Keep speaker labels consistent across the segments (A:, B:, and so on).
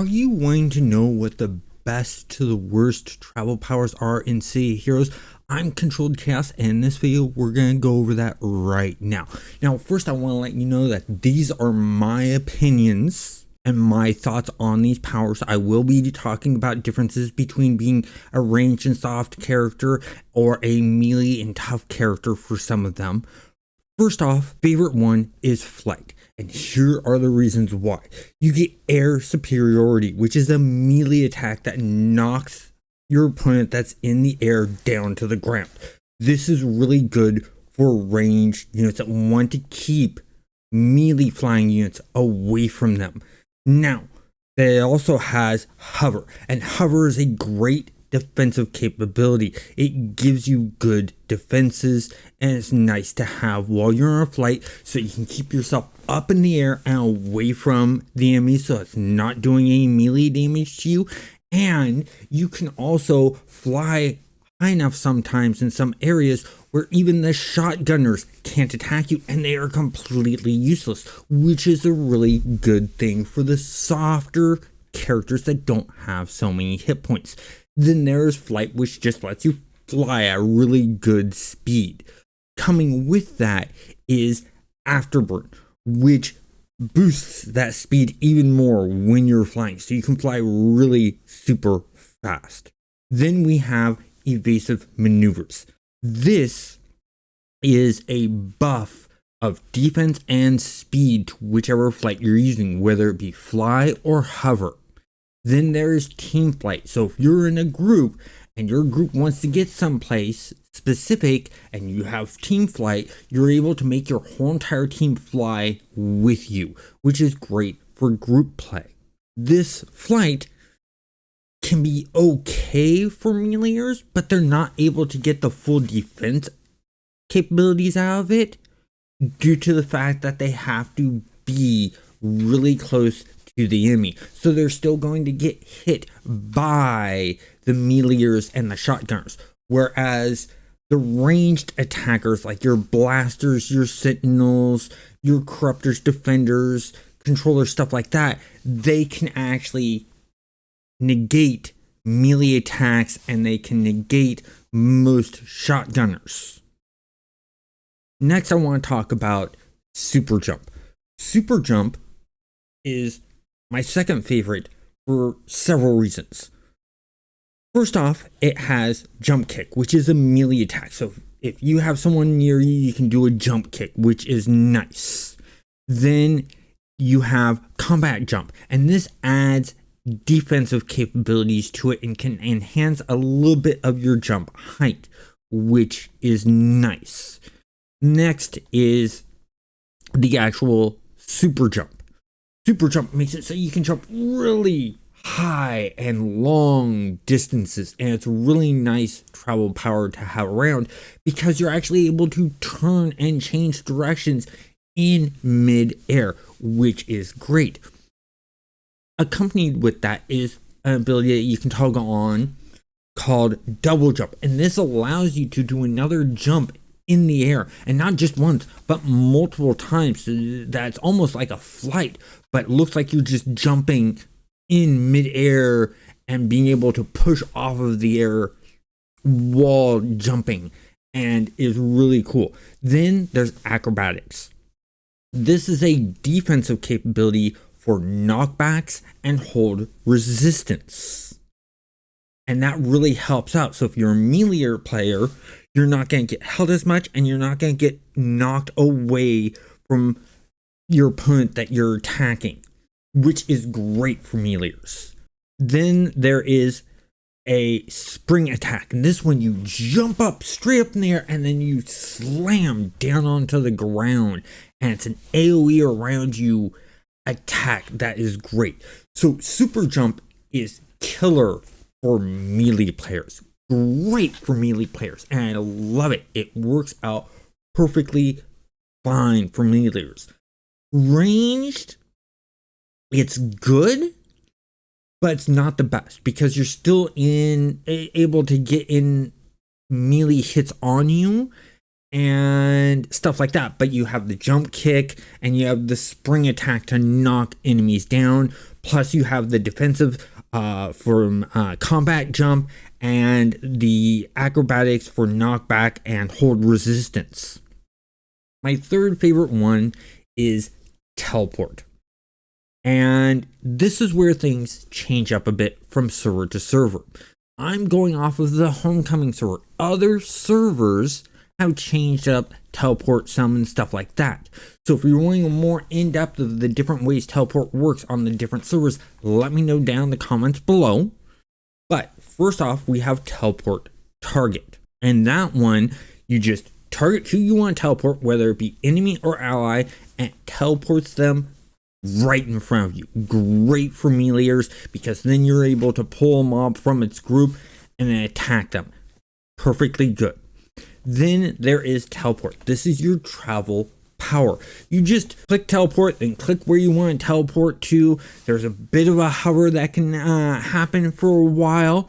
A: Are you wanting to know what the best to the worst travel powers are in City of Heroes? I'm Controlled Chaos, and in this video, we're going to go over that right now. Now, first, I want to let you know that these are my opinions and my thoughts on these powers. I will be talking about differences between being a ranged and soft character or a melee and tough character for some of them. First off, favorite one is flight. And here are the reasons why. You get air superiority, which is a melee attack that knocks your opponent that's in the air down to the ground. This is really good for ranged units that want to keep melee flying units away from them. Now, it also has hover, and hover is a great defensive capability. It gives you good defenses, and it's nice to have while you're on a flight so you can keep yourself up in the air and away from the enemy so it's not doing any melee damage to you. And you can also fly high enough sometimes in some areas where even the shotgunners can't attack you and they are completely useless, which is a really good thing for the softer characters that don't have so many hit points. Then there's flight, which just lets you fly at really good speed. Coming with that is afterburn, which boosts that speed even more when you're flying, so you can fly really super fast. Then we have evasive maneuvers. This is a buff of defense and speed to whichever flight you're using, whether it be fly or hover. Then there's team flight. So if you're in a group and your group wants to get someplace specific and you have team flight, you're able to make your whole entire team fly with you, which is great for group play. This flight can be okay for meleeers, but they're not able to get the full defense capabilities out of it due to the fact that they have to be really close to the enemy. So they're still going to get hit by the meleeers and the shotgunners. Whereas the ranged attackers like your blasters, your sentinels, your corruptors, defenders, controllers, stuff like that, they can actually negate melee attacks and they can negate most shotgunners. Next, I want to talk about Superjump. Superjump is my second favorite for several reasons. First off, it has jump kick, which is a melee attack. So if you have someone near you, you can do a jump kick, which is nice. Then you have combat jump, and this adds defensive capabilities to it and can enhance a little bit of your jump height, which is nice. Next is the actual super jump. Super jump makes it so you can jump really high and long distances, and it's a really nice travel power to have around because you're actually able to turn and change directions in mid-air, which is great. Accompanied with that is an ability that you can toggle on called double jump, and this allows you to do another jump in the air, and not just once but multiple times, so that's almost like a flight, but it looks like you're just jumping in midair and being able to push off of the air while jumping, and is really cool. Then there's acrobatics. This is a defensive capability for knockbacks and hold resistance, and that really helps out. So if you're a melee player, you're not going to get held as much, and you're not going to get knocked away from your opponent that you're attacking, which is great for meleeers. Then there is a spring attack, and this one you jump up straight up in the air and then you slam down onto the ground, and it's an AoE around you attack that is great. So super jump is killer for melee players. Great for melee players, and I love it. It works out perfectly fine for meleeers. Ranged, it's good, but it's not the best because you're still able to get in melee hits on you, and stuff like that. But you have the jump kick and you have the spring attack to knock enemies down. Plus you have the defensive from combat jump and the acrobatics for knockback and hold resistance. My third favorite one is teleport. And this is where things change up a bit from server to server. I'm going off of the homecoming server. Other servers have changed up teleport, summon, stuff like that. So if you're wanting a more in-depth of the different ways teleport works on the different servers, let me know down in the comments below. But first off, we have teleport target. And that one, you just target who you want to teleport, whether it be enemy or ally, and it teleports them right in front of you. Great for meleeers, because then you're able to pull a mob from its group and then attack them. Perfectly good. Then there is teleport. This is your travel power. You just click teleport, then click where you want to teleport to. There's a bit of a hover that can happen for a while,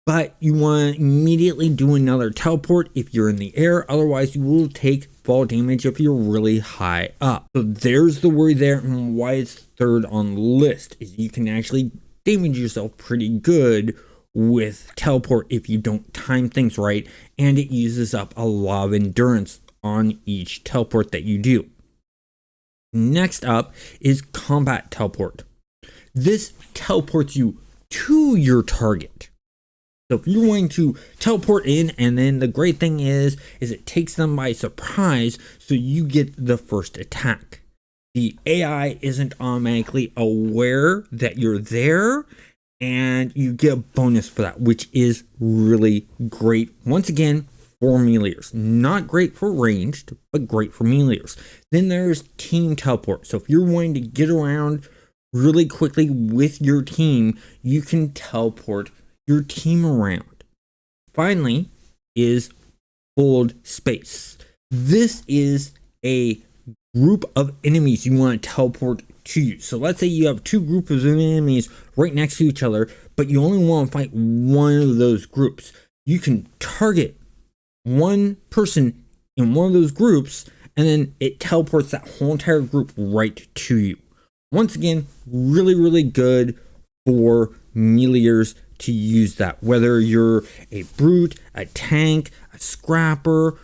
A: but you want to immediately do another teleport if you're in the air. Otherwise, you will take fall damage if you're really high up. So there's the worry there, and why it's third on the list is you can actually damage yourself pretty good with teleport if you don't time things right, and it uses up a lot of endurance on each teleport that you do. Next up is combat teleport. This teleports you to your target. So if you're going to teleport in, and then the great thing is it takes them by surprise, so you get the first attack. The AI isn't automatically aware that you're there, and you get a bonus for that, which is really great. Once again, for meleeers. Not great for ranged, but great for meleeers. Then there's team teleport. So if you're wanting to get around really quickly with your team, you can teleport your team around. Finally is hold space. This is a group of enemies you want to teleport to you. So let's say you have two groups of enemies right next to each other, but you only want to fight one of those groups. You can target one person in one of those groups, and then it teleports that whole entire group right to you. Once again, really good for meleeers to use that. Whether you're a brute, a tank, a scrapper,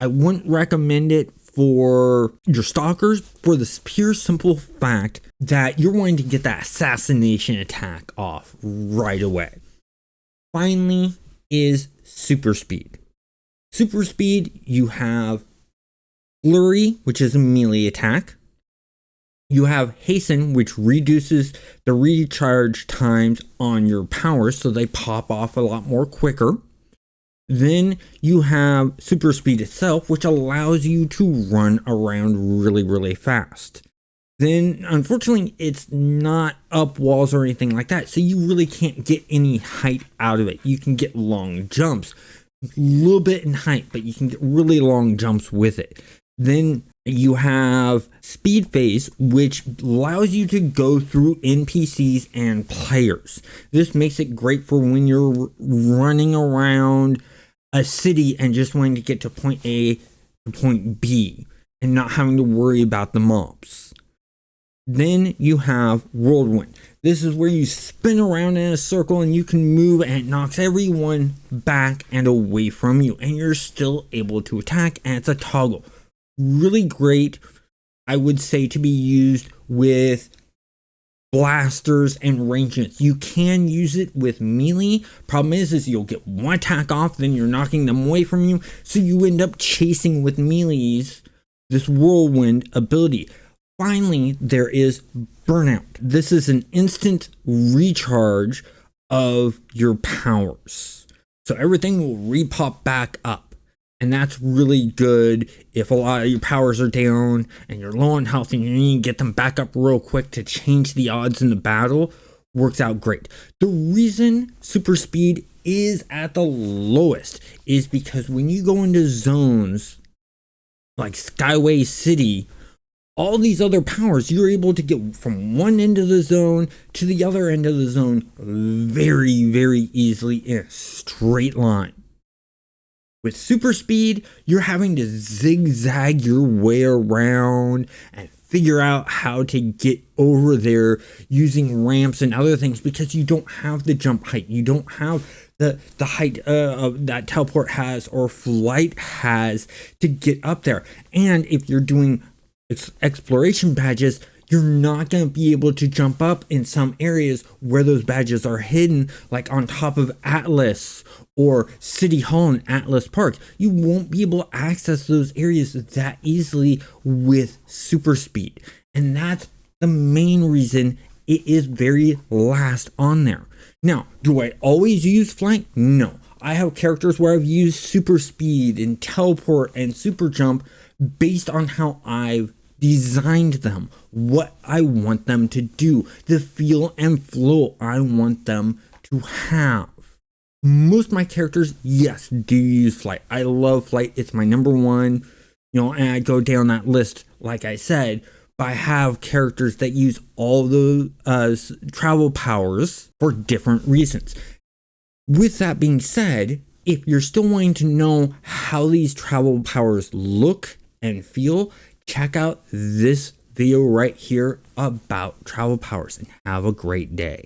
A: I wouldn't recommend it for your stalkers for the pure simple fact that you're wanting to get that assassination attack off right away. Finally is super speed. Super speed, you have flurry, which is a melee attack. You have hasten, which reduces the recharge times on your powers, so they pop off a lot more quicker. Then you have super speed itself, which allows you to run around really fast. Then, unfortunately, it's not up walls or anything like that, so you really can't get any height out of it. You can get long jumps, a little bit in height, but you can get really long jumps with it. Then you have speed phase, which allows you to go through NPCs and players. This makes it great for when you're running around a city and just wanting to get to point A to point B and not having to worry about the mobs. Then you have whirlwind. This is where you spin around in a circle and you can move, and it knocks everyone back and away from you, and you're still able to attack, and it's a toggle. Really great, I would say, to be used with blasters and ranges. You can use it with melee. Problem is you'll get one attack off, then you're knocking them away from you, so you end up chasing with melees this whirlwind ability. Finally, there is burnout. This is an instant recharge of your powers, so everything will repop back up. And that's really good if a lot of your powers are down and you're low on health and you need to get them back up real quick to change the odds in the battle. Works out great. The reason super speed is at the lowest is because when you go into zones like Skyway City, all these other powers, you're able to get from one end of the zone to the other end of the zone very easily in a straight line. With super speed, you're having to zigzag your way around and figure out how to get over there using ramps and other things because you don't have the jump height. You don't have the height that teleport has or flight has to get up there. And if you're doing exploration badges, you're not going to be able to jump up in some areas where those badges are hidden, like on top of Atlas or City Hall in Atlas Park. You won't be able to access those areas that easily with super speed. And that's the main reason it is very last on there. Now, do I always use flight? No. I have characters where I've used super speed and teleport and super jump based on how I've designed them, what I want them to do, the feel and flow I want them to have. Most of my characters, yes, do use flight. I love flight. It's my number one, and I go down that list, like I said, but I have characters that use all the travel powers for different reasons. With that being said, if you're still wanting to know how these travel powers look and feel, check out this video right here about travel powers and have a great day.